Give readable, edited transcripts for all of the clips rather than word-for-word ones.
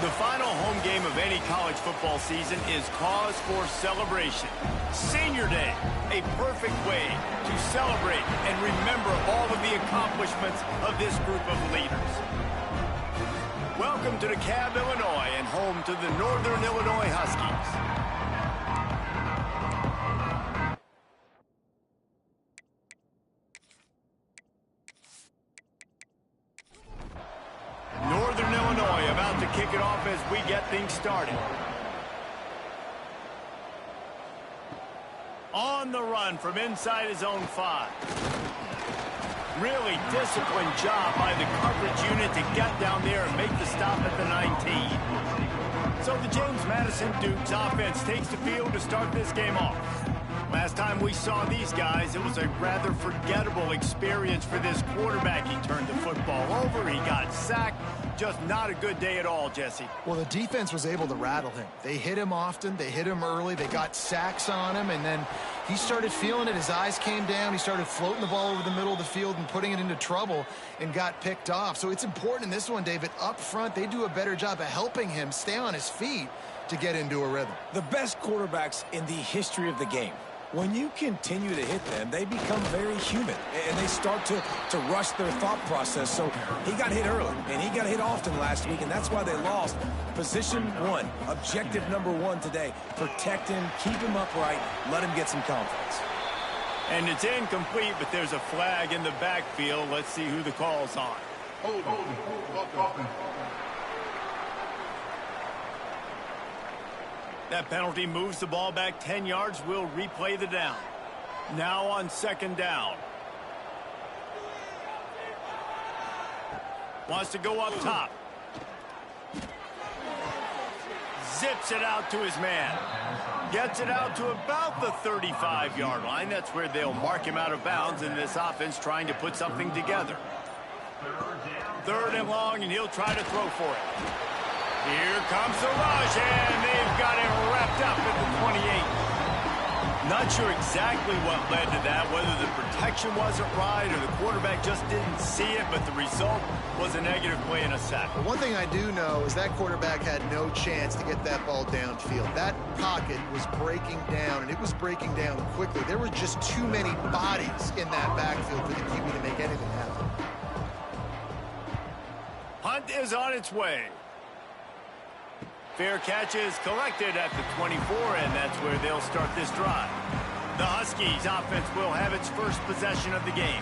The final home game of any college football season is cause for celebration. Senior Day, a perfect way to celebrate and remember all of the accomplishments of this group of leaders. Welcome to DeKalb, Illinois, and home to the Northern Illinois Huskies. Northern Illinois about to kick it off as we get things started. On the run from inside his own 5. Really disciplined job by the coverage unit to get down there and make the stop at the 19. So the James Madison Dukes offense takes the field to start this game off. Last time we saw these guys, it was a rather forgettable experience for this quarterback. He turned the football over, he got sacked. Just not a good day at all, Jesse. Well, the defense was able to rattle him. They hit him often, they hit him early, they got sacks on him, and then he started feeling it. His eyes came down, he started floating the ball over the middle of the field and putting it into trouble and got picked off. So it's important in this one, David, up front, they do a better job of helping him stay on his feet to get into a rhythm. The best quarterbacks in the history of the game, when you continue to hit them, they become very human, and they start to rush their thought process. So he got hit early, and he got hit often last week, and that's why they lost. Position 1, objective number 1 today. Protect him, keep him upright, let him get some confidence. And it's incomplete, but there's a flag in the backfield. Let's see who the call's on. That penalty moves the ball back 10 yards. We'll replay the down. Now on second down. Wants to go up top. Zips it out to his man. Gets it out to about the 35-yard line. That's where they'll mark him out of bounds in this offense trying to put something together. Third and long, and he'll try to throw for it. Here comes the rush, and they've got him wrapped up at the 28. Not sure exactly what led to that, whether the protection wasn't right or the quarterback just didn't see it, but the result was a negative play and a sack. But one thing I do know is that quarterback had no chance to get that ball downfield. That pocket was breaking down, and it was breaking down quickly. There were just too many bodies in that backfield for the QB to make anything happen. Hunt is on its way. Fair catch is collected at the 24, and that's where they'll start this drive. The Huskies offense will have its first possession of the game.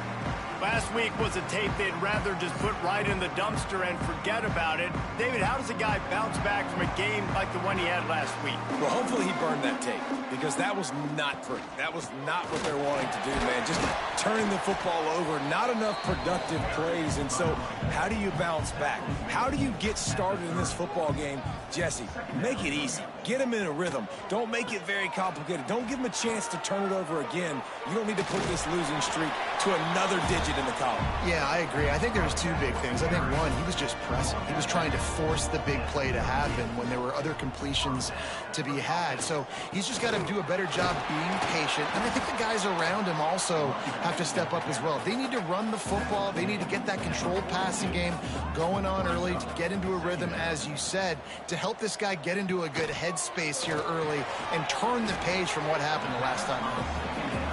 Last week was a tape they'd rather just put right in the dumpster and forget about it. David, how does a guy bounce back from a game like the one he had last week? Well, hopefully he burned that tape, because that was not pretty. That was not what they're wanting to do, man. Just turning the football over, not enough productive plays. And so how do you bounce back? How do you get started in this football game? Jesse, make it easy. Get him in a rhythm. Don't make it very complicated. Don't give him a chance to turn it over again. You don't need to put this losing streak to another digit in the column. Yeah, I agree. I think there was two big things. I think, one, he was just pressing. He was trying to force the big play to happen when there were other completions to be had. So he's just got to do a better job being patient. And I think the guys around him also have to step up as well. They need to run the football. They need to get that controlled passing game going on early to get into a rhythm, as you said, to help this guy get into a good headspace here early and turn the page from what happened the last time.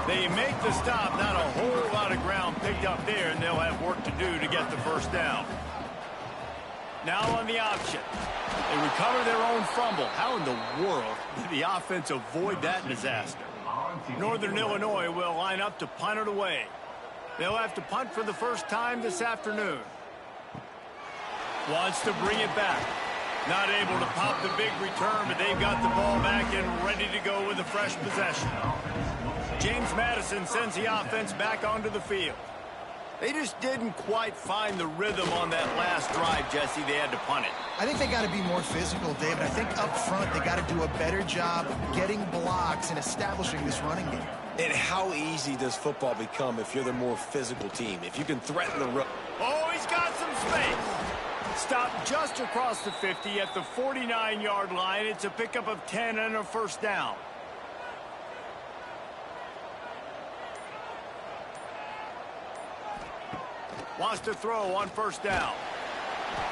They make the stop, not a whole lot of ground picked up there, and they'll have work to do to get the first down. Now on the option. They recover their own fumble. How in the world did the offense avoid that disaster? Northern Illinois will line up to punt it away. They'll have to punt for the first time this afternoon. Wants to bring it back. Not able to pop the big return, but they've got the ball back and ready to go with a fresh possession. James Madison sends the offense back onto the field. They just didn't quite find the rhythm on that last drive, Jesse. They had to punt it. I think they got to be more physical, David. I think up front they got to do a better job getting blocks and establishing this running game. And how easy does football become if you're the more physical team? If you can threaten the run. Oh, he's got some space. Stopped just across the 50 at the 49-yard line. It's a pickup of 10 and a first down. Wants to throw on first down.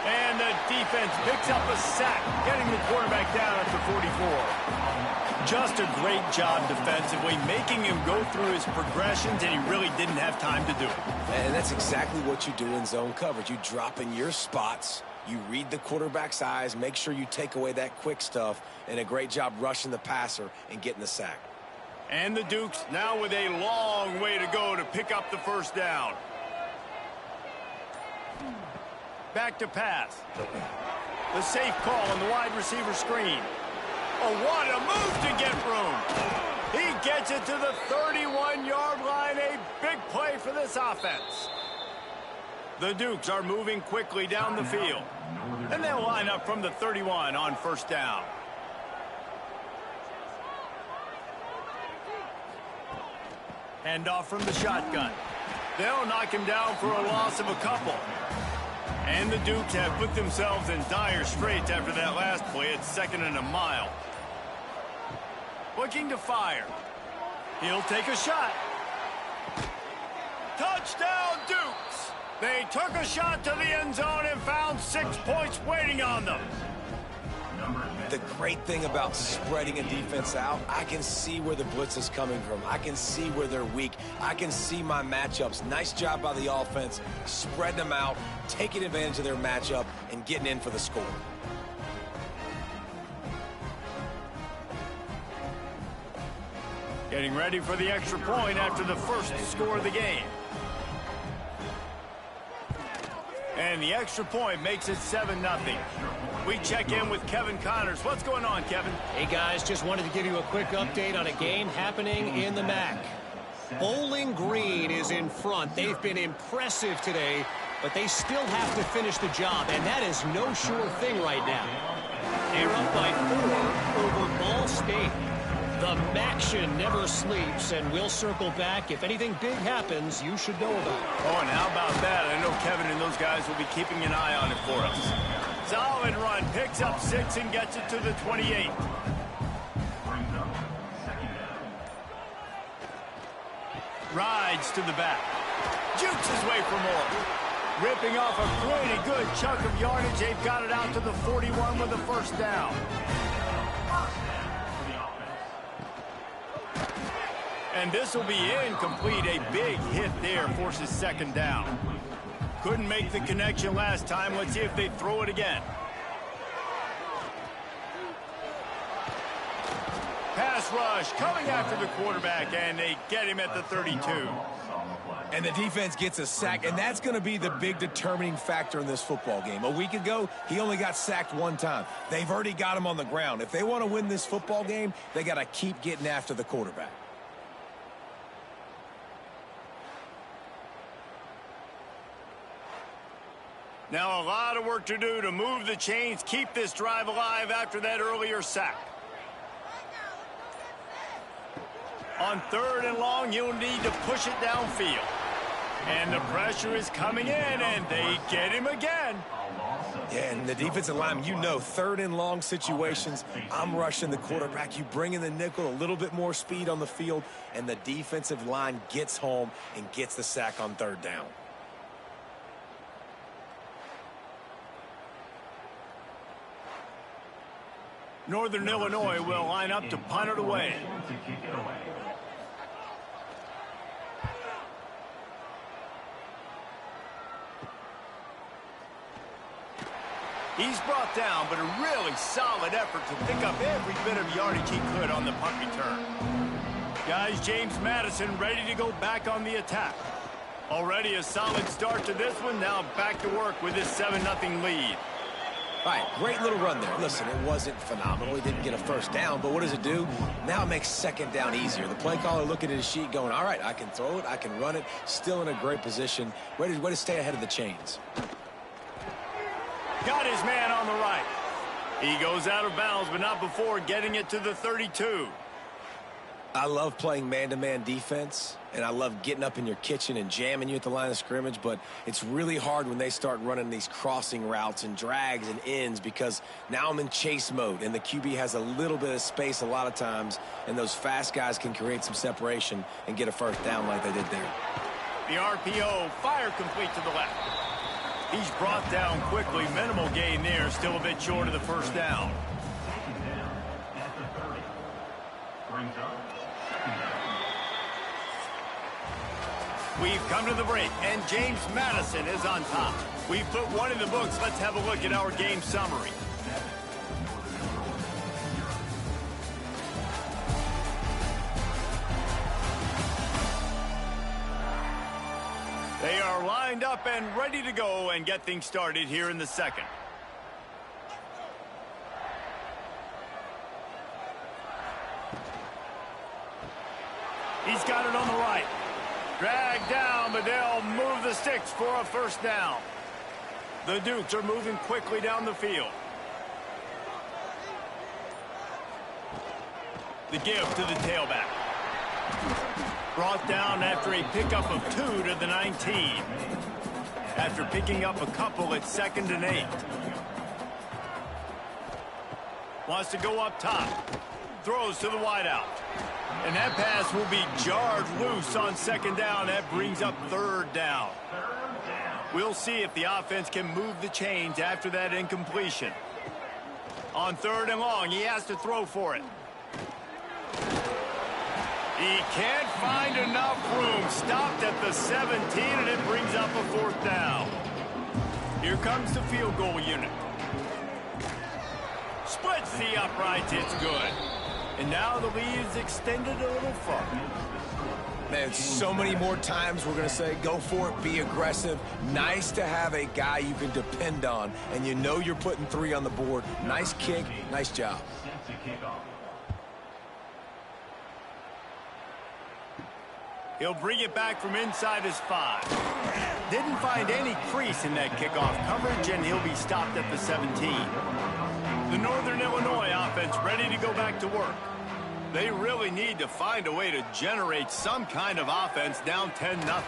And the defense picks up a sack, getting the quarterback down at the 44. Just a great job defensively, making him go through his progressions, and he really didn't have time to do it. And that's exactly what you do in zone coverage. You drop in your spots, you read the quarterback's eyes, make sure you take away that quick stuff, and a great job rushing the passer and getting the sack. And the Dukes now with a long way to go to pick up the first down. Back to pass. The safe call on the wide receiver screen. Oh, what a move to get room. He gets it to the 31-yard line. A big play for this offense. The Dukes are moving quickly down the field. And they'll line up from the 31 on first down. Handoff from the shotgun. They'll knock him down for a loss of a couple. And the Dukes have put themselves in dire straits after that last play. It's 2nd and a mile. Looking to fire. He'll take a shot. Touchdown, Dukes! They took a shot to the end zone and found 6 points waiting on them. The great thing about spreading a defense out, I can see where the blitz is coming from. I can see where they're weak. I can see my matchups. Nice job by the offense, spreading them out, taking advantage of their matchup, and getting in for the score. Getting ready for the extra point after the first score of the game. And the extra point makes it 7-0. We check in with Kevin Connors. What's going on, Kevin? Hey, guys, just wanted to give you a quick update on a game happening in the MAC. Bowling Green is in front. They've been impressive today, but they still have to finish the job, and that is no sure thing right now. They're up by 4 over Ball State. The MACtion never sleeps, and we'll circle back. If anything big happens, you should know about it. Oh, and how about that? I know Kevin and those guys will be keeping an eye on it for us. Solid run, picks up 6 and gets it to the 28. Rides to the back. Jukes his way for more. Ripping off a pretty good chunk of yardage. They've got it out to the 41 with a first down. And this will be incomplete. A big hit there forces 2nd down. Couldn't make the connection last time. Let's see if they throw it again. Pass rush coming after the quarterback, and they get him at the 32. And the defense gets a sack, and that's going to be the big determining factor in this football game. A week ago, he only got sacked 1 time. They've already got him on the ground. If they want to win this football game, they got to keep getting after the quarterback. Now a lot of work to do to move the chains, keep this drive alive after that earlier sack. On 3rd and long, you'll need to push it downfield. And the pressure is coming in, and they get him again. Yeah, and the defensive line, you know, 3rd and long situations, I'm rushing the quarterback. You bring in the nickel, a little bit more speed on the field, and the defensive line gets home and gets the sack on 3rd down. Northern Illinois will line up to punt it away. He's brought down, but a really solid effort to pick up every bit of yardage he could on the punt return. Guys, James Madison ready to go back on the attack. Already a solid start to this one. Now back to work with this 7-0 lead. All right, great little run there. Listen, it wasn't phenomenal. He didn't get a first down, but what does it do? Now it makes 2nd down easier. The play caller looking at his sheet going, all right, I can throw it, I can run it. Still in a great position. Way to stay ahead of the chains. Got his man on the right. He goes out of bounds, but not before getting it to the 32. I love playing man-to-man defense, and I love getting up in your kitchen and jamming you at the line of scrimmage, but it's really hard when they start running these crossing routes and drags and ends because now I'm in chase mode, and the QB has a little bit of space a lot of times, and those fast guys can create some separation and get a first down like they did there. The RPO, fire complete to the left. He's brought down quickly. Minimal gain there. Still a bit short of the first down. We've come to the break, and James Madison is on top. We've put one in the books. Let's have a look at our game summary. They are lined up and ready to go and get things started here in the second. He's got it on the right. Dragged down, but they'll move the sticks for a first down. The Dukes are moving quickly down the field. The give to the tailback. Brought down after a pickup of 2 to the 19. After picking up a couple at 2nd and 8. Wants to go up top. Throws to the wideout. And that pass will be jarred loose on 2nd down. That brings up 3rd down. We'll see if the offense can move the chains after that incompletion. On 3rd and long, he has to throw for it. He can't find enough room. Stopped at the 17, and it brings up a 4th down. Here comes the field goal unit. Splits the uprights. It's good. And now the lead is extended a little further. Man, so many more times we're going to say, go for it, be aggressive. Nice to have a guy you can depend on, and you know you're putting 3 on the board. Nice kick, nice job. He'll bring it back from inside his 5. Didn't find any crease in that kickoff coverage, and he'll be stopped at the 17. The Northern Illinois offense ready to go back to work. They really need to find a way to generate some kind of offense down 10-0.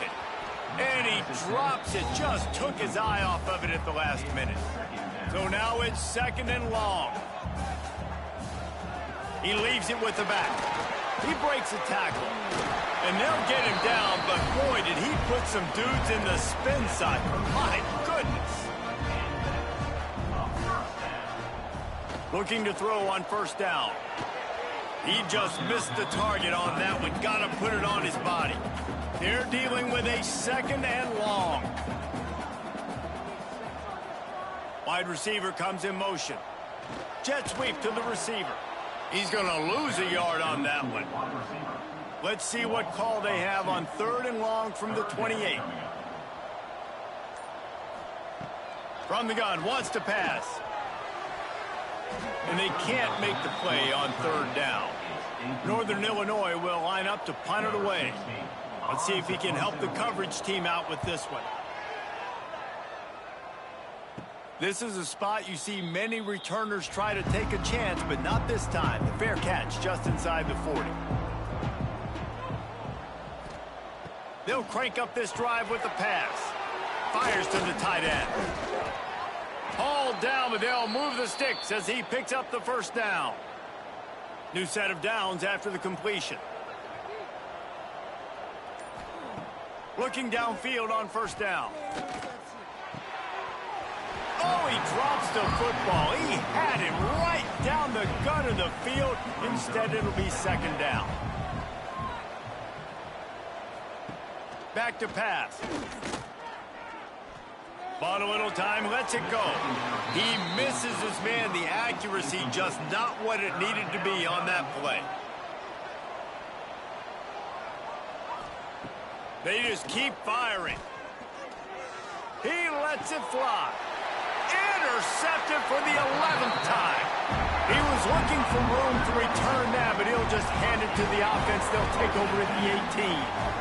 And he drops it. Just took his eye off of it at the last minute. So now it's 2nd and long. He leaves it with the back. He breaks a tackle. And they'll get him down, but boy, did he put some dudes in the spin cycle. My goodness. Looking to throw on 1st down. He just missed the target on that one. Got to put it on his body. They're dealing with a 2nd and long. Wide receiver comes in motion. Jet sweep to the receiver. He's going to lose a yard on that one. Let's see what call they have on 3rd and long from the 28. From the gun, wants to pass. And they can't make the play on 3rd down. Northern Illinois will line up to punt it away. Let's see if he can help the coverage team out with this one. This is a spot you see many returners try to take a chance, but not this time. The fair catch just inside the 40. They'll crank up this drive with the pass. Fires to the tight end. Hauled down, but they'll move the sticks as he picks up the 1st down. New set of downs after the completion. Looking downfield on 1st down. Oh, he drops the football. He had him right down the gut of the field. Instead, it'll be 2nd down. Back to pass. Bought a little time, lets it go. He misses his man. The accuracy just not what it needed to be on that play. They just keep firing. He lets it fly. Intercepted for the 11th time. He was looking for room to return that, but he'll just hand it to the offense. They'll take over at the 18.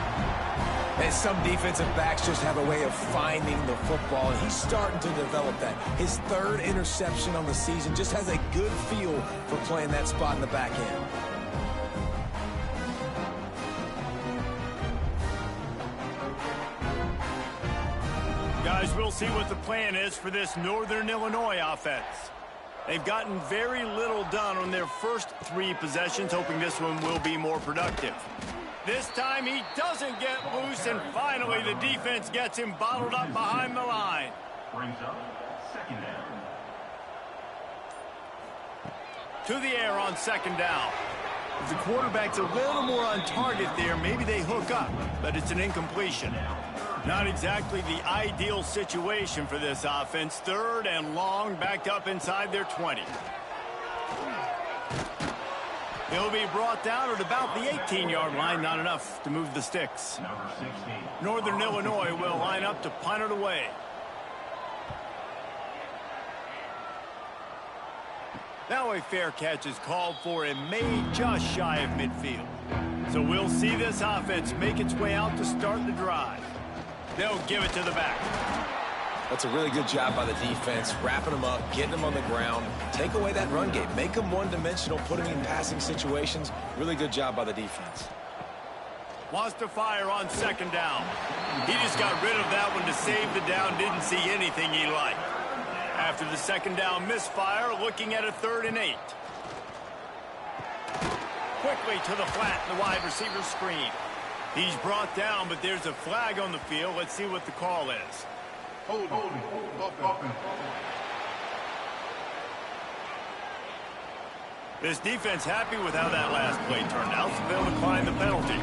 And some defensive backs just have a way of finding the football, and he's starting to develop that. His 3rd interception on the season, just has a good feel for playing that spot in the back end. Guys, we'll see what the plan is for this Northern Illinois offense. They've gotten very little done on their first 3 possessions, hoping this one will be more productive. This time he doesn't get loose, and finally the defense gets him bottled up behind the line. Brings up second down. To the air on second down. If the quarterback's a little more on target there, maybe they hook up, but it's an incompletion. Not exactly the ideal situation for this offense. Third and long, backed up inside their 20. He'll be brought down at about the 18-yard line, not enough to move the sticks. Number 16. Northern Illinois will line up to punt it away. Now a fair catch is called for and made just shy of midfield. So we'll see this offense make its way out to start the drive. They'll give it to the back. That's a really good job by the defense, wrapping them up, getting them on the ground. Take away that run game. Make them one-dimensional, put them in passing situations. Really good job by the defense. Wants to fire on second down. He just got rid of that one to save the down. Didn't see anything he liked. After the second down misfire, looking at a 3rd and 8. Quickly to the flat, the wide receiver screen. He's brought down, but there's a flag on the field. Let's see what the call is. Hold. This defense happy with how that last play turned out, so they'll decline the penalty.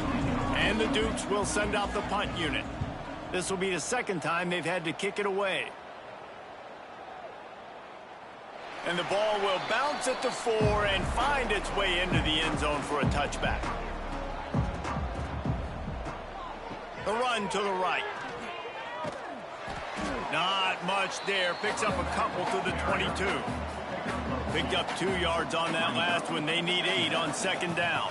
And the Dukes will send out the punt unit. This will be the second time they've had to kick it away. And the ball will bounce at the 4 and find its way into the end zone for a touchback. The run to the right. Not much there. Picks up a couple to the 22. Picked up 2 yards on that last one. They need 8 on second down.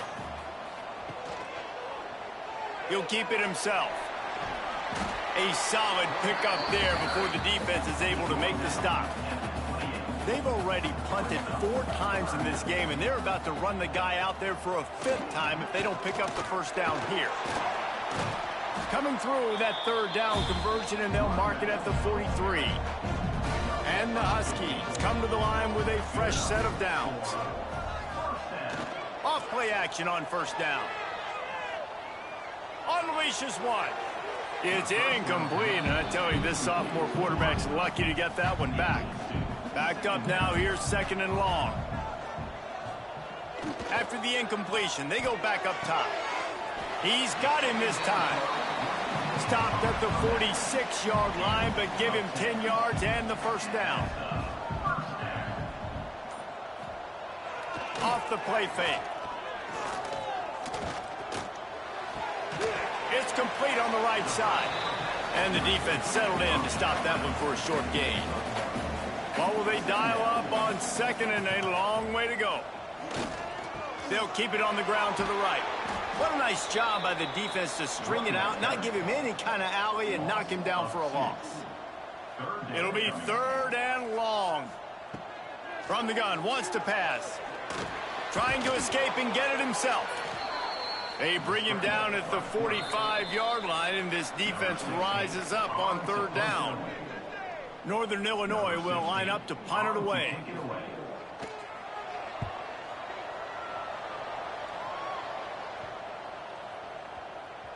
He'll keep it himself. A solid pickup there before the defense is able to make the stop. They've already punted 4 times in this game, and they're about to run the guy out there for a 5th time if they don't pick up the first down here. Coming through that 3rd down conversion, and they'll mark it at the 43. And the Huskies come to the line with a fresh set of downs. Off play action on first down. Unleashes one. It's incomplete, and I tell you, this sophomore quarterback's lucky to get that one back. Backed up now, here's 2nd and long. After the incompletion, they go back up top. He's got him this time. Stopped at the 46-yard line, but give him 10 yards and the first down. Off the play fake. It's complete on the right side. And the defense settled in to stop that one for a short gain. Well, will they dial up on 2nd and a long way to go? They'll keep it on the ground to the right. What a nice job by the defense to string it out, not give him any kind of alley, and knock him down for a loss. It'll be 3rd and long. From the gun, wants to pass. Trying to escape and get it himself. They bring him down at the 45-yard line, and this defense rises up on 3rd down. Northern Illinois will line up to punt it away.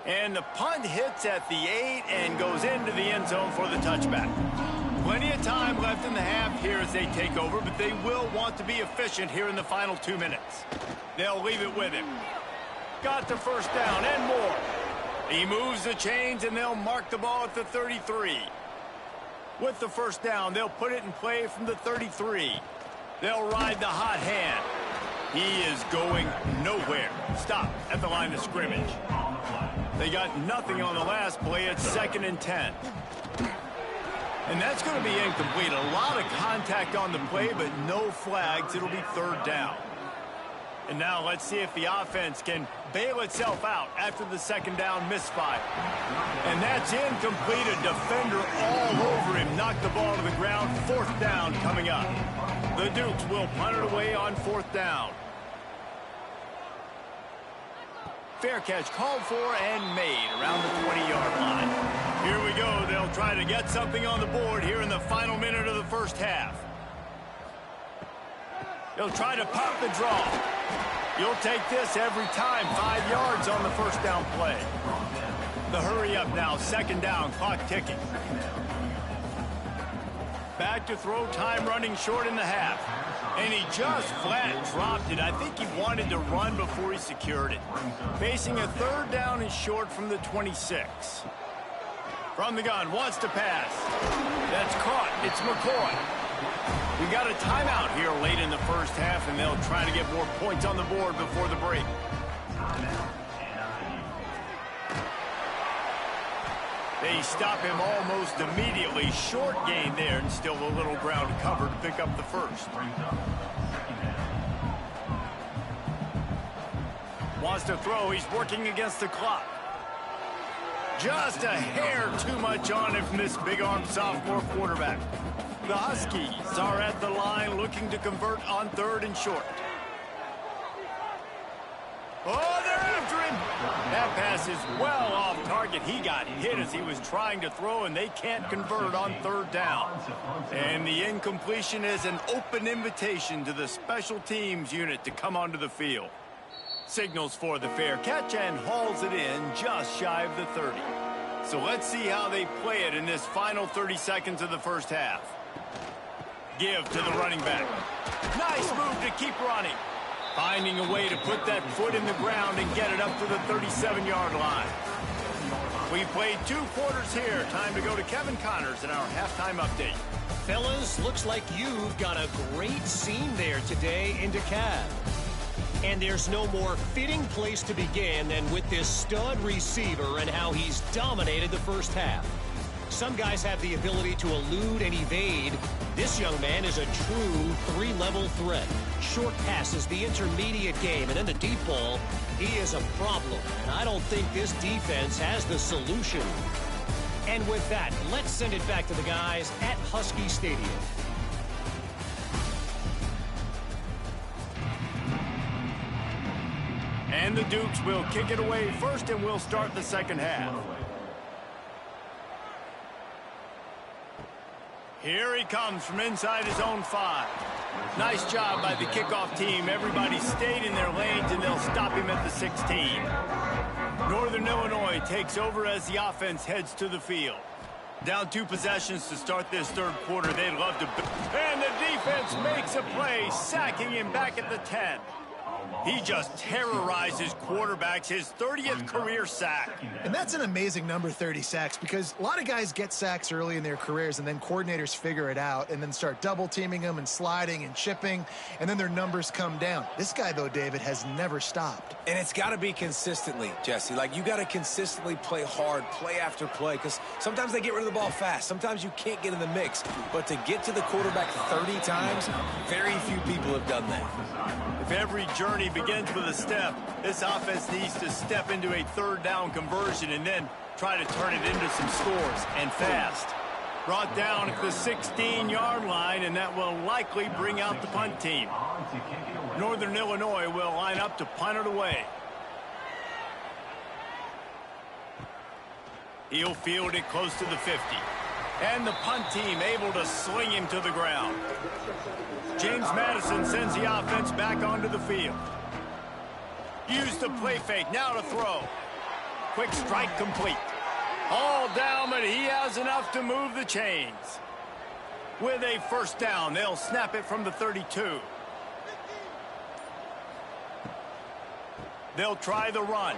And the punt hits at the 8 and goes into the end zone for the touchback. Plenty of time left in the half here as they take over, but they will want to be efficient here in the final 2 minutes. They'll leave it with him. Got the first down and more. He moves the chains, and they'll mark the ball at the 33. With the first down, they'll put it in play from the 33. They'll ride the hot hand. He is going nowhere. Stop at the line of scrimmage. They got nothing on the last play. It's 2nd and 10. And that's going to be incomplete. A lot of contact on the play, but no flags. It'll be 3rd down. And now let's see if the offense can bail itself out after the 2nd down misfire. And that's incomplete. A defender all over him. Knocked the ball to the ground. 4th down coming up. The Dukes will punt it away on 4th down. Fair catch called for and made around the 20-yard line. Here we go. They'll try to get something on the board here in the final minute of the first half. They'll try to pop the draw. You'll take this every time. 5 yards on the first down play. The hurry up now. 2nd down. Clock ticking. back to throw, time running short in the half. And he just flat dropped it. I think he wanted to run before he secured it. Facing a 3rd down and short from the 26. From the gun, wants to pass. That's caught. It's McCoy. We got a timeout here late in the first half, and they'll try to get more points on the board before the break. They stop him almost immediately. Short gain there, and still a little ground to cover to pick up the first. Wants to throw. He's working against the clock. Just a hair too much on him from this big-armed sophomore quarterback. The Huskies are at the line looking to convert on 3rd and short. Oh, they're after him. That pass is well off target. He got hit as he was trying to throw, and they can't convert on 3rd down. And the incompletion is an open invitation to the special teams unit to come onto the field. Signals for the fair catch and hauls it in just shy of the 30. So let's see how they play it in this final 30 seconds of the first half. Give to the running back. Nice move to keep running. Finding a way to put that foot in the ground and get it up to the 37-yard line. We played 2 quarters here. Time to go to Kevin Connors in our halftime update. Fellas, looks like you've got a great scene there today in DeKalb. And there's no more fitting place to begin than with this stud receiver and how he's dominated the first half. Some guys have the ability to elude and evade. This young man is a true 3-level threat. Short passes, the intermediate game, and then the deep ball. He is a problem, and I don't think this defense has the solution. And with that, let's send it back to the guys at Husky Stadium. And the Dukes will kick it away first, and we'll start the second half. Here he comes from inside his own 5. Nice job by the kickoff team. Everybody stayed in their lanes, and they'll stop him at the 16. Northern Illinois takes over as the offense heads to the field. Down 2 possessions to start this 3rd quarter. They'd love to... And the defense makes a play, sacking him back at the 10. He just terrorizes quarterbacks, his 30th career sack. And that's an amazing number, 30 sacks, because a lot of guys get sacks early in their careers, and then coordinators figure it out and then start double-teaming them and sliding and chipping, and then their numbers come down. This guy, though, David, has never stopped. And it's got to be consistently, Jesse. Like, you got to consistently play hard, play after play, because sometimes they get rid of the ball fast. Sometimes you can't get in the mix. But to get to the quarterback 30 times, very few people have done that. If every journey begins with a step, this offense needs to step into a 3rd down conversion and then try to turn it into some scores, and fast. Brought down at the 16-yard line, and that will likely bring out the punt team. Northern Illinois will line up to punt it away. He'll field it close to the 50. And the punt team able to sling him to the ground. James Madison sends the offense back onto the field. Use the play fake, now to throw. Quick strike complete. All down, but he has enough to move the chains. With a 1st down, they'll snap it from the 32. They'll try the run.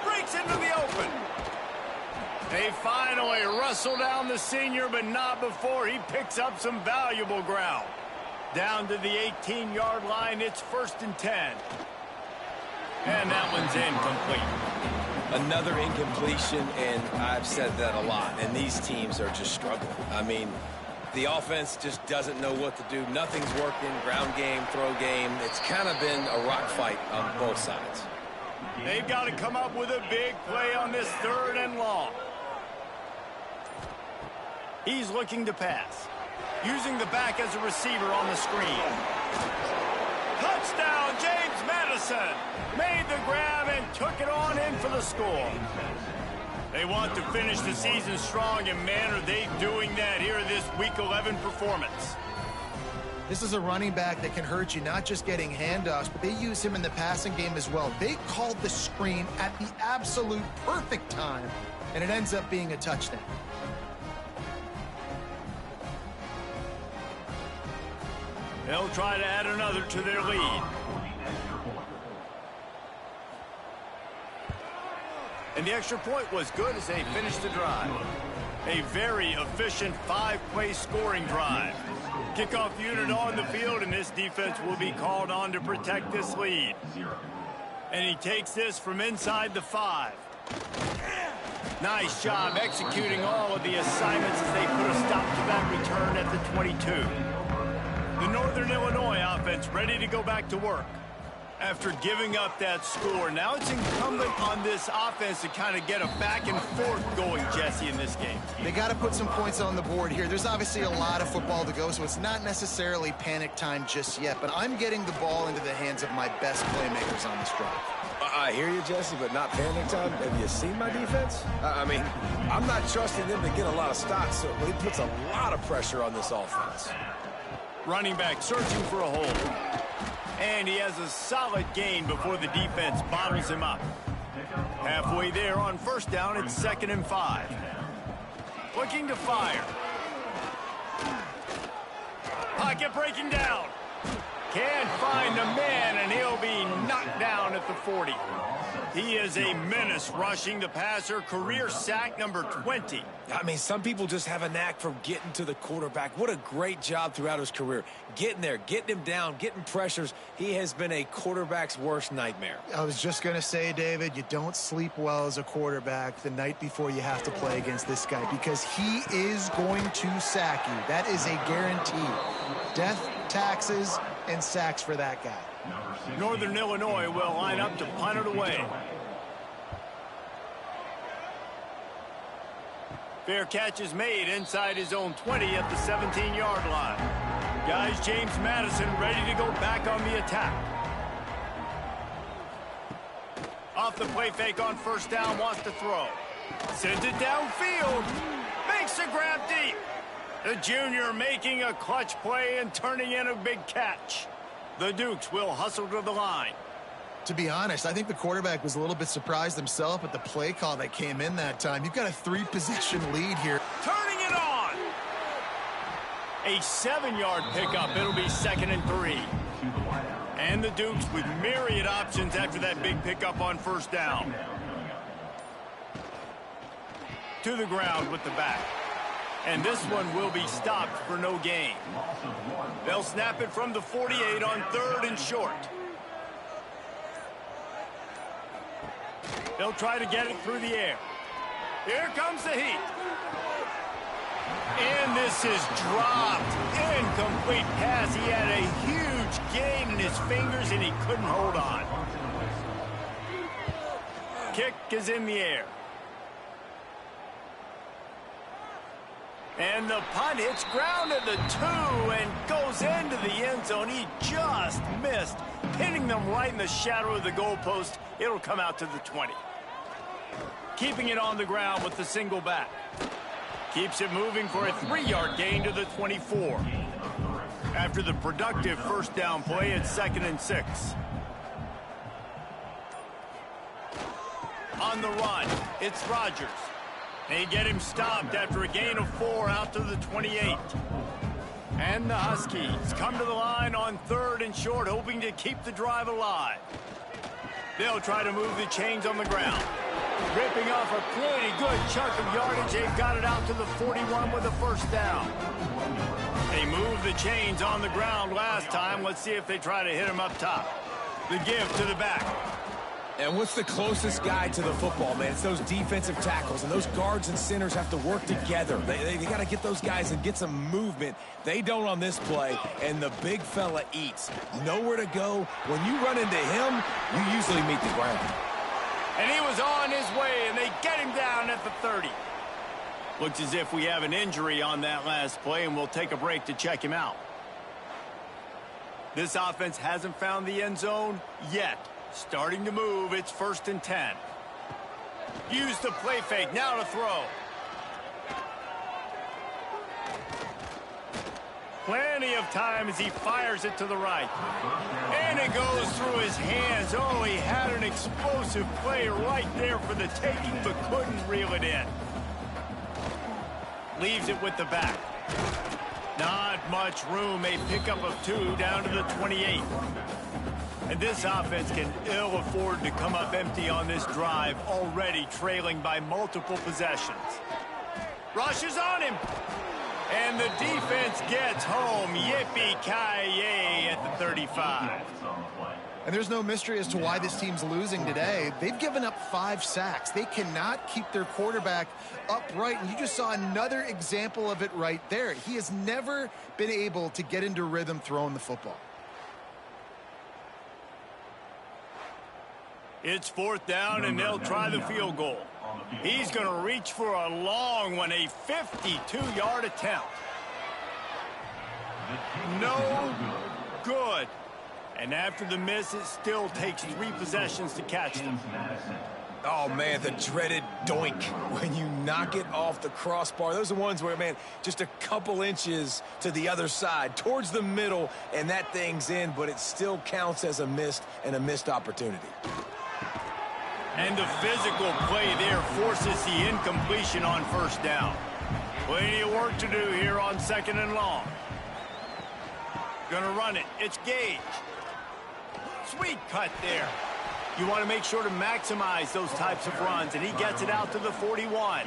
Breaks into the open. They finally wrestle down the senior, but not before he picks up some valuable ground. Down to the 18-yard line, it's 1st and 10. And that one's incomplete. Another incompletion, and I've said that a lot, and these teams are just struggling. I mean, the offense just doesn't know what to do. Nothing's working, ground game, throw game. It's kind of been a rock fight on both sides. They've got to come up with a big play on this 3rd and long. He's looking to pass. Using the back as a receiver on the screen. Touchdown, James Madison. Made the grab and took it on in for the score. They want to finish the season strong, and man, are they doing that here in this Week 11 performance. This is a running back that can hurt you, not just getting handoffs, but they use him in the passing game as well. They called the screen at the absolute perfect time, and it ends up being a touchdown. They'll try to add another to their lead. And the extra point was good as they finished the drive. A very efficient 5-play scoring drive. Kickoff unit on the field, and this defense will be called on to protect this lead. And he takes this from inside the 5. Nice job executing all of the assignments as they put a stop to that return at the 22. The Northern Illinois offense ready to go back to work. After giving up that score, now it's incumbent on this offense to kind of get a back and forth going, Jesse, in this game. They got to put some points on the board here. There's obviously a lot of football to go, so it's not necessarily panic time just yet, but I'm getting the ball into the hands of my best playmakers on this drive. I hear you, Jesse, but not panic time. Have you seen my defense? I mean, I'm not trusting them to get a lot of stops, so it puts a lot of pressure on this offense. Running back searching for a hole. And he has a solid gain before the defense bottles him up. Halfway there on first down, it's 2nd and 5. Looking to fire. Pocket breaking down. Can't find a man, and he'll be knocked down at the 40. He is a menace rushing the passer, career sack number 20. I mean, some people just have a knack for getting to the quarterback. What a great job throughout his career. Getting there, getting him down, getting pressures. He has been a quarterback's worst nightmare. I was just going to say, David, you don't sleep well as a quarterback the night before you have to play against this guy because he is going to sack you. That is a guarantee. Death, taxes, and sacks for that guy. Northern Illinois will line up to punt it away. Fair catch is made inside his own 20 at the 17-yard line. Guys, James Madison ready to go back on the attack. Off the play fake on first down, wants to throw. Sends it downfield. Makes a grab deep. The junior making a clutch play and turning in a big catch. The Dukes will hustle to the line. To be honest, I think the quarterback was a little bit surprised himself at the play call that came in that time. You've got a 3-possession lead here. Turning it on. A 7-yard pickup. It'll be 2nd and 3. And the Dukes with myriad options after that big pickup on first down. To the ground with the back. And this one will be stopped for no gain. They'll snap it from the 48 on 3rd and short. They'll try to get it through the air. Here comes the heat. And this is dropped. Incomplete pass. He had a huge gain in his fingers and he couldn't hold on. Kick is in the air. And the punt hits ground at the 2 and goes into the end zone. He just missed, hitting them right in the shadow of the goalpost. It'll come out to the 20. Keeping it on the ground with the single back. Keeps it moving for a 3-yard gain to the 24. After the productive first down play, it's 2nd and 6. On the run, it's Rogers. They get him stopped after a gain of 4 out to the 28. And the Huskies come to the line on 3rd and short, hoping to keep the drive alive. They'll try to move the chains on the ground. Ripping off a pretty good chunk of yardage. They've got it out to the 41 with a first down. They moved the chains on the ground last time. Let's see if they try to hit him up top. The give to the back. And what's the closest guy to the football, man? It's those defensive tackles, and those guards and centers have to work together. They got to get those guys and get some movement. They don't on this play, and the big fella eats. Nowhere to go. When you run into him, you usually meet the ground. And he was on his way, and they get him down at the 30. Looks as if we have an injury on that last play, and we'll take a break to check him out. This offense hasn't found the end zone yet. Starting to move, it's 1st and 10. Use the play fake, now to throw. Plenty of time as he fires it to the right. And it goes through his hands. Oh, he had an explosive play right there for the taking, but couldn't reel it in. Leaves it with the back. Not much room. A pickup of 2 down to the 28. And this offense can ill afford to come up empty on this drive, already trailing by multiple possessions. Rushes on him. And the defense gets home. Yippee-ki-yay at the 35. And there's no mystery as to why this team's losing today. They've given up 5 sacks. They cannot keep their quarterback upright. And you just saw another example of it right there. He has never been able to get into rhythm throwing the football. It's 4th down, and they'll try the field goal. He's going to reach for a long one, a 52-yard attempt. No good. And after the miss, it still takes 3 possessions to catch them. Oh, man, the dreaded doink when you knock it off the crossbar. Those are ones where, man, just a couple inches to the other side, towards the middle, and that thing's in, but it still counts as a missed opportunity. And the physical play there forces the incompletion on 1st down. Plenty of work to do here on 2nd and long. Gonna run it. It's Gage. Sweet cut there. You want to make sure to maximize those types of runs, and he gets it out to the 41.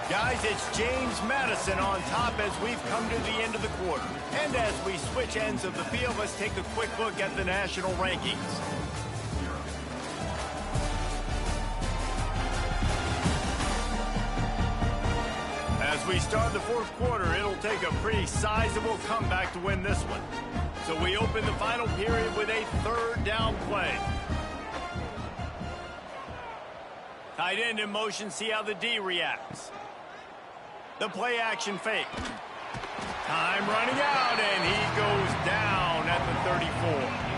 Guys, it's James Madison on top as we've come to the end of the quarter. And as we switch ends of the field, let's take a quick look at the national rankings. As we start the 4th quarter, it'll take a pretty sizable comeback to win this one. So we open the final period with a 3rd down play. Tight end in motion, see how the D reacts. The play action fake. Time running out, and he goes down at the 34.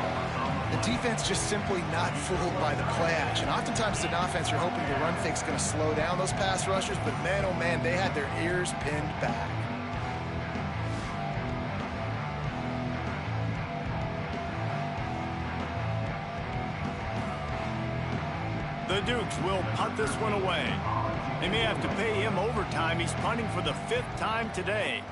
The defense just simply not fooled by the play action. Oftentimes, an offense, you're hoping the run fake's going to slow down those pass rushers, but man, oh man, they had their ears pinned back. The Dukes will punt this one away. They may have to pay him overtime. He's punting for the 5th time today.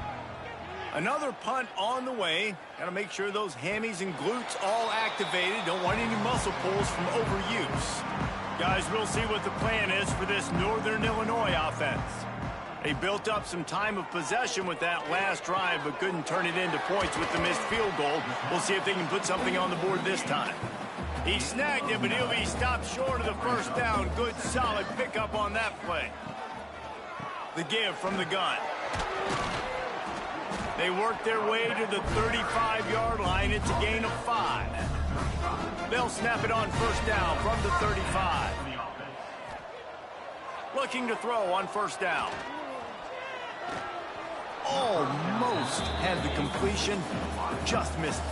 Another punt on the way. Got to make sure those hammies and glutes all activated. Don't want any muscle pulls from overuse. Guys, we'll see what the plan is for this Northern Illinois offense. They built up some time of possession with that last drive, but couldn't turn it into points with the missed field goal. We'll see if they can put something on the board this time. He snagged it, but he'll be stopped short of the 1st down. Good, solid pickup on that play. The give from the gun. They work their way to the 35-yard line. It's a gain of 5. They'll snap it on 1st down from the 35. Looking to throw on 1st down. Almost had the completion. Just missed it.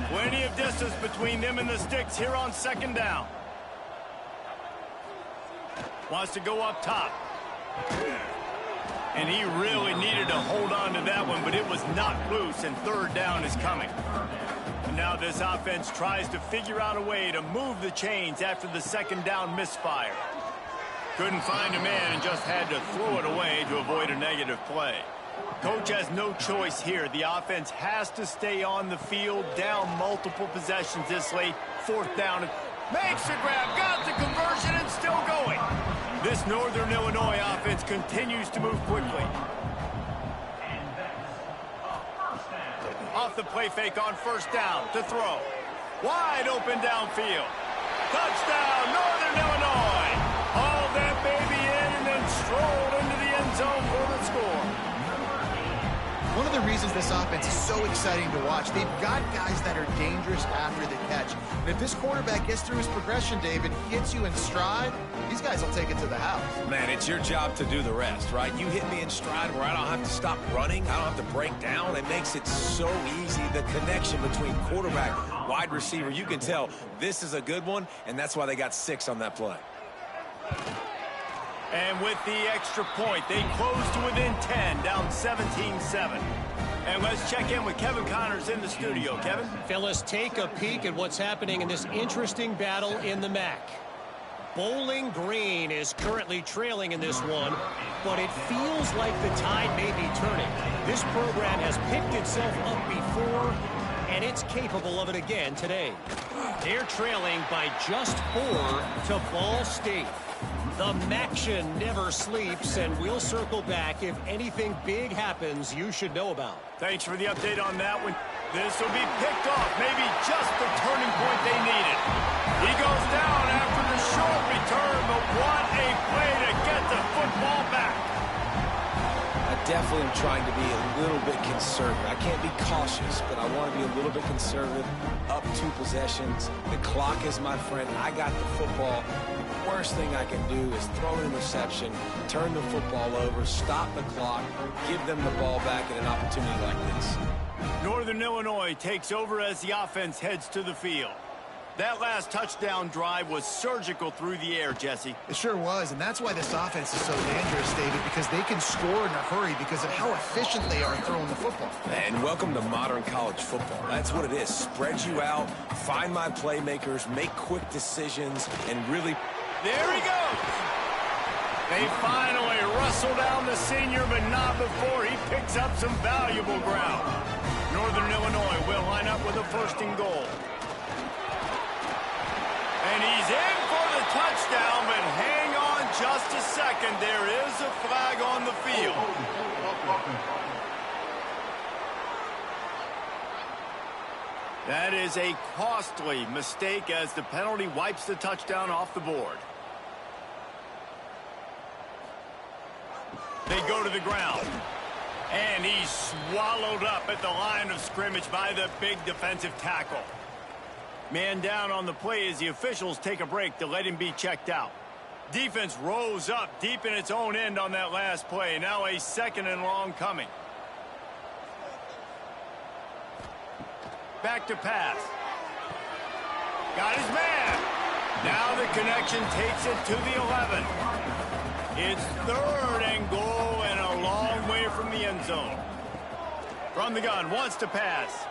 Plenty of distance between them and the sticks here on 2nd down. Wants to go up top. And he really needed to hold on to that one, but it was knocked loose, and 3rd down is coming. And now this offense tries to figure out a way to move the chains after the 2nd down misfire. Couldn't find a man and just had to throw it away to avoid a negative play. Coach has no choice here. The offense has to stay on the field, down multiple possessions this late. 4th down. Makes the grab, got the conversion, and still going. This Northern Illinois offense continues to move quickly. Off the play fake on 1st down to throw. Wide open downfield. Touchdown, Northern Illinois. Hauled that baby in and then strolled into the end zone for the score. One of the reasons this offense is so exciting to watch, they've got guys that are dangerous after the catch. And if this quarterback gets through his progression, David, hits you in stride, these guys will take it to the house. Man, it's your job to do the rest, right? You hit me in stride where I don't have to stop running. I don't have to break down. It makes it so easy. The connection between quarterback, wide receiver, you can tell this is a good one, and that's why they got 6 on that play. And with the extra point, they close to within 10, down 17-7. And let's check in with Kevin Connors in the studio. Kevin? Fellas, take a peek at what's happening in this interesting battle in the MAC. Bowling Green is currently trailing in this one, but it feels like the tide may be turning. This program has picked itself up before, and it's capable of it again today. They're trailing by just 4 to Ball State. The Maction never sleeps, and we'll circle back if anything big happens you should know about. Thanks for the update on that one. This will be picked off, maybe just the turning point they needed. He goes down after the short return, but what a play to get the football back. I definitely am trying to be a little bit conservative. I can't be cautious, but I want to be a little bit conservative. Up 2 possessions. The clock is my friend. I got the football. The worst thing I can do is throw an interception, turn the football over, stop the clock, give them the ball back at an opportunity like this. Northern Illinois takes over as the offense heads to the field. That last touchdown drive was surgical through the air, Jesse. It sure was, and that's why this offense is so dangerous, David, because they can score in a hurry because of how efficient they are throwing the football. And welcome to modern college football. That's what it is. Spread you out, find my playmakers, make quick decisions, and really... There he goes! They finally wrestle down the senior, but not before he picks up some valuable ground. Northern Illinois will line up with a 1st and goal. And he's in for the touchdown, but hang on just a second. There is a flag on the field. That is a costly mistake as the penalty wipes the touchdown off the board. They go to the ground. And he's swallowed up at the line of scrimmage by the big defensive tackle. Man down on the play as the officials take a break to let him be checked out. Defense rose up deep in its own end on that last play. Now a 2nd and long coming. Back to pass. Got his man. Now the connection takes it to the 11. It's 3rd and goal and a long way from the end zone. From the gun, wants to pass.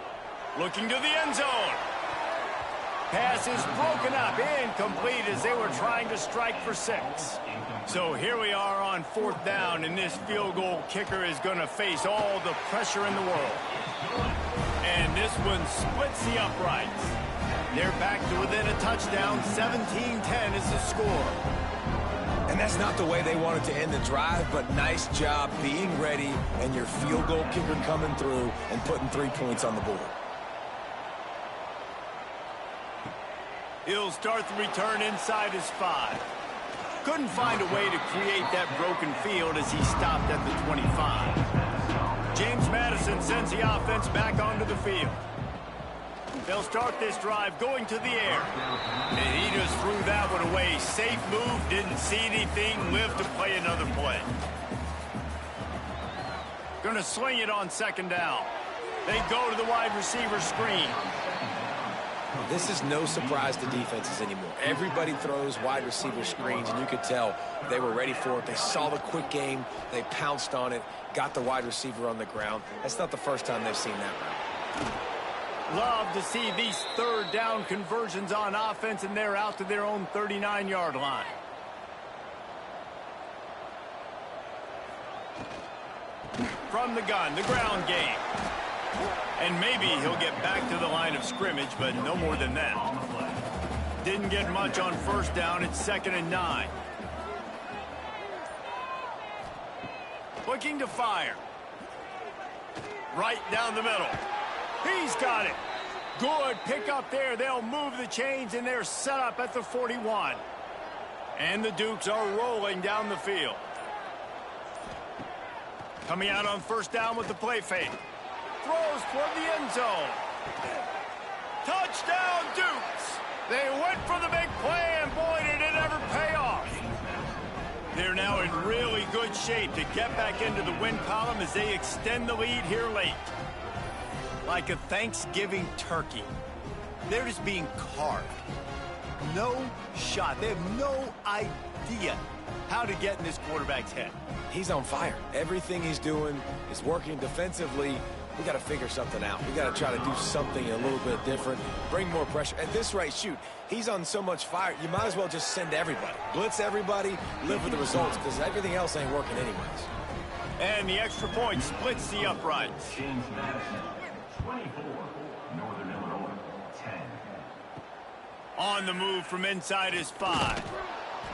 Looking to the end zone. Pass is broken up, incomplete as they were trying to strike for 6. So here we are on 4th down, and this field goal kicker is going to face all the pressure in the world. And this one splits the uprights. They're back to within a touchdown. 17-10 is the score. And that's not the way they wanted to end the drive, but nice job being ready and your field goal kicker coming through and putting 3 points on the board. He'll start the return inside his 5. Couldn't find a way to create that broken field as he stopped at the 25. James Madison sends the offense back onto the field. They'll start this drive going to the air. And he just threw that one away. Safe move, didn't see anything, lived to play another play. Gonna sling it on 2nd down. They go to the wide receiver screen. This is no surprise to defenses anymore. Everybody throws wide receiver screens, and you could tell they were ready for it. They saw the quick game. They pounced on it, got the wide receiver on the ground. That's not the first time they've seen that route. Love to see these 3rd down conversions on offense, and they're out to their own 39-yard line. From the gun, the ground game. And maybe he'll get back to the line of scrimmage, but no more than that. Didn't get much on 1st down. It's 2nd and 9. Looking to fire. Right down the middle. He's got it. Good pick up there. They'll move the chains, and they're set up at the 41. And the Dukes are rolling down the field. Coming out on 1st down with the play fake. Throws toward the end zone. Touchdown, Dukes. They went for the big play, and boy, did it ever pay off. They're now in really good shape to get back into the win column as they extend the lead here late. Like a Thanksgiving turkey. They're just being carved. No shot. They have no idea how to get in this quarterback's head. He's on fire. Everything he's doing is working defensively, we got to figure something out. We got to try to do something a little bit different, bring more pressure. At this rate, shoot, he's on so much fire, you might as well just send everybody. Blitz everybody, live with the results, because everything else ain't working anyways. And the extra point splits the uprights. James Madison, 24. Northern Illinois, 10. On the move from inside is 5.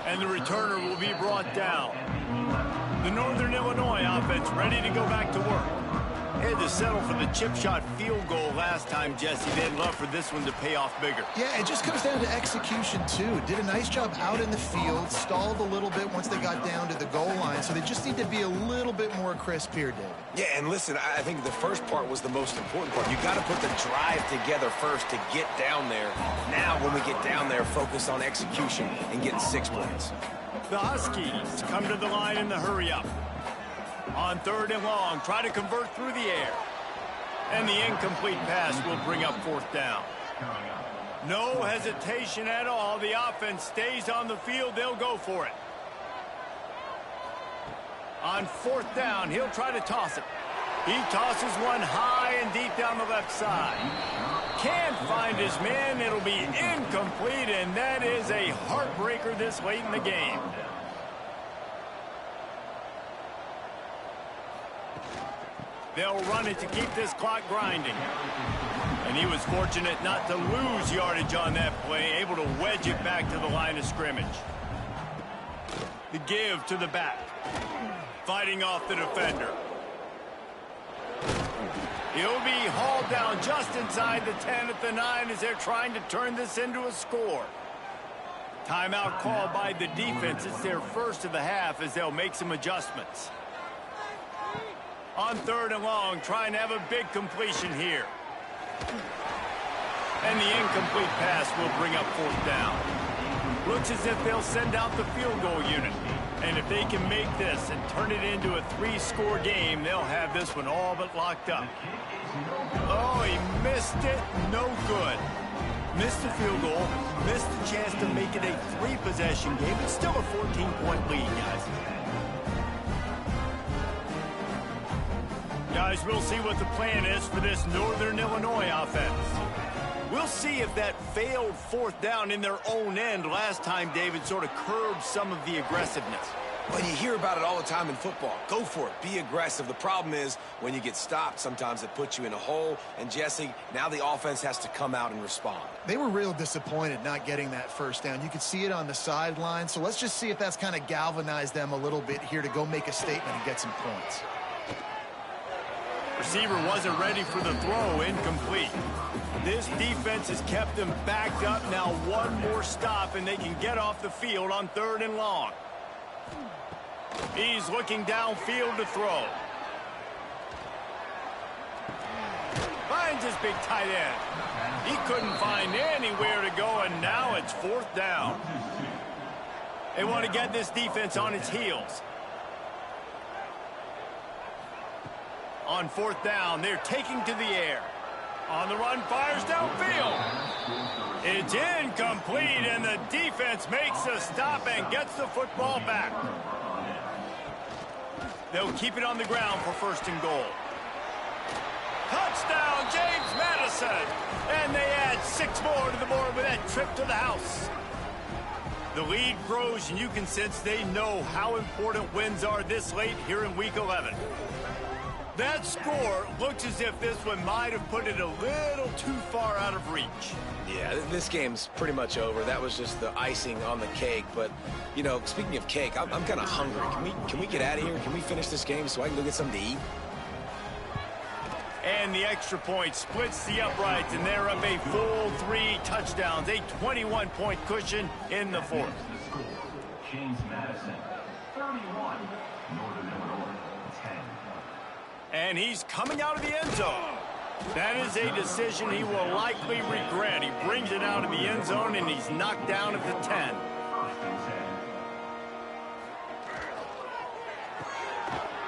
And the returner will be brought down. The Northern Illinois offense ready to go back to work. Had to settle for the chip shot field goal last time, Jesse. They'd love for this one to pay off bigger. Yeah, it just comes down to execution, too. Did a nice job out in the field, stalled a little bit once they got down to the goal line, so they just need to be a little bit more crisp here, David. Yeah, and listen, I think the first part was the most important part. You got to put the drive together first to get down there. Now, when we get down there, focus on execution and getting 6 points. The Huskies come to the line in the hurry-up. On 3rd and long, try to convert through the air. And the incomplete pass will bring up 4th down. No hesitation at all. The offense stays on the field. They'll go for it. On 4th down, he'll try to toss it. He tosses one high and deep down the left side. Can't find his man. It'll be incomplete, and that is a heartbreaker this late in the game. They'll run it to keep this clock grinding. And he was fortunate not to lose yardage on that play, able to wedge it back to the line of scrimmage. The give to the back. Fighting off the defender. He'll be hauled down just inside the 10 at the 9 as they're trying to turn this into a score. Timeout called by the defense. It's their first of the half as they'll make some adjustments. On 3rd and long, trying to have a big completion here. And the incomplete pass will bring up 4th down. Looks as if they'll send out the field goal unit. And if they can make this and turn it into a 3-score game, they'll have this one all but locked up. Oh, he missed it. No good. Missed the field goal. Missed the chance to make it a 3-possession game. It's still a 14-point lead, guys. Guys, we'll see what the plan is for this Northern Illinois offense. We'll see if that failed 4th down in their own end last time, David, sort of curbed some of the aggressiveness. Well, you hear about it all the time in football. Go for it. Be aggressive. The problem is when you get stopped, sometimes it puts you in a hole. And, Jesse, now the offense has to come out and respond. They were real disappointed not getting that 1st down. You could see it on the sideline. So let's just see if that's kind of galvanized them a little bit here to go make a statement and get some points. Receiver wasn't ready for the throw, incomplete. This defense has kept them backed up. Now one more stop and they can get off the field on 3rd and long. He's looking downfield to throw. Finds his big tight end. He couldn't find anywhere to go, and now it's 4th down. They want to get this defense on its heels. On 4th down, they're taking to the air. On the run, fires downfield. It's incomplete, and the defense makes a stop and gets the football back. They'll keep it on the ground for 1st and goal. Touchdown, James Madison! And they add 6 more to the board with that trip to the house. The lead grows, and you can sense they know how important wins are this late here in Week 11. That score looks as if this one might have put it a little too far out of reach. Yeah, this game's pretty much over. That was just the icing on the cake. But, you know, speaking of cake, I'm kind of hungry. Can we get out of here? Can we finish this game so I can go get something to eat? And the extra point splits the uprights, and they're up a full 3 touchdowns, a 21-point cushion in the 4th. James Madison, 31. Northern Illinois, 10. And he's coming out of the end zone. That is a decision he will likely regret. He brings it out of the end zone, and he's knocked down at the 10.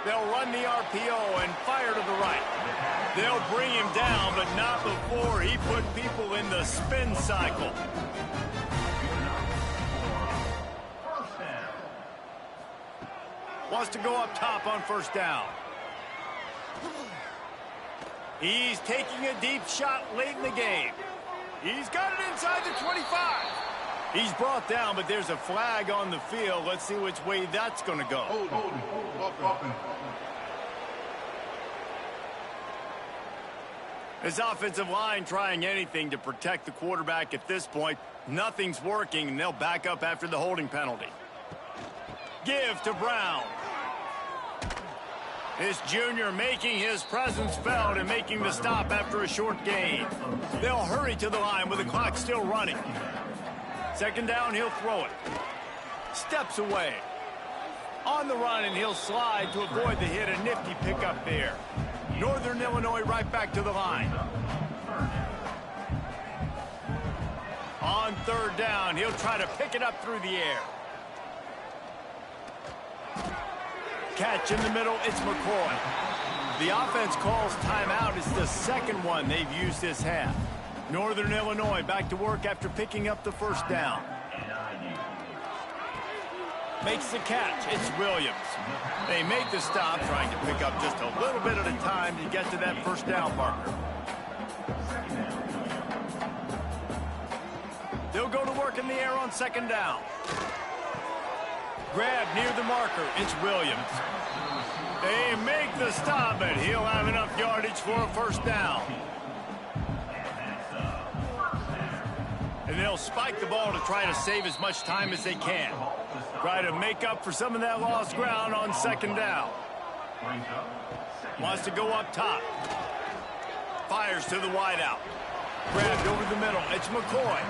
They'll run the RPO and fire to the right. They'll bring him down, but not before he put people in the spin cycle. Wants to go up top on 1st down. He's taking a deep shot late in the game. He's got it inside the 25. He's brought down, but there's a flag on the field. Let's see which way that's going to go. This offensive line trying anything to protect the quarterback at this point. Nothing's working, and they'll back up after the holding penalty. Give to Brown. This junior making his presence felt and making the stop after a short gain. They'll hurry to the line with the clock still running. Second down, he'll throw it. Steps away. On the run, and he'll slide to avoid the hit. A nifty pickup there. Northern Illinois right back to the line. On third down, he'll try to pick it up through the air. Catch in the middle, it's McCoy. The offense calls timeout. It's the second one they've used this half. Northern Illinois back to work after picking up the first down. Makes the catch. It's Williams. They make the stop, trying to pick up just a little bit at a time to get to that first down marker. They'll go to work in the air on second down. Grab near the marker. It's Williams. They make the stop, but he'll have enough yardage for a first down. And they'll spike the ball to try to save as much time as they can. Try to make up for some of that lost ground on second down. Wants to go up top. Fires to the wideout. Grabbed over the middle. It's McCoy.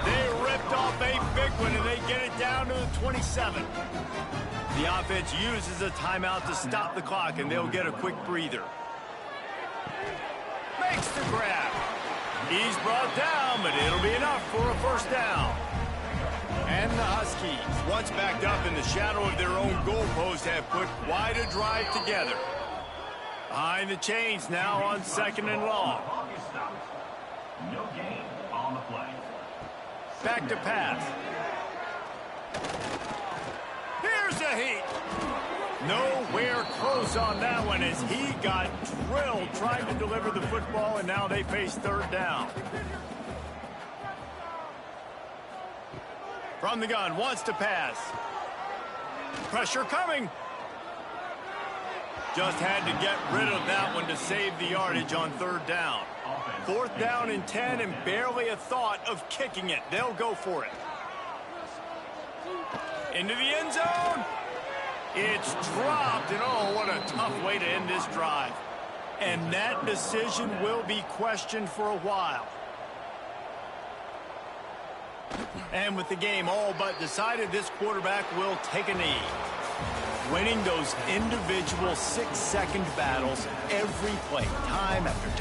They ripped off a big one, and they get it down to the 27. The offense uses a timeout to stop the clock, and they'll get a quick breather. Makes the grab. He's brought down, but it'll be enough for a first down. And the Huskies, once backed up in the shadow of their own goalpost, have put quite a drive together. Behind the chains now on second and long. No gain on the play. Back to pass. Here's a heat. Nowhere close on that one as he got drilled trying to deliver the football, and now they face third down. From the gun, wants to pass. Pressure coming. Just had to get rid of that one to save the yardage on third down. Fourth down and 10, and barely a thought of kicking it. They'll go for it. Into the end zone. It's dropped, and oh, what a tough way to end this drive. And that decision will be questioned for a while. And with the game all but decided, this quarterback will take a knee. Winning those individual 6-second battles every play, time after time.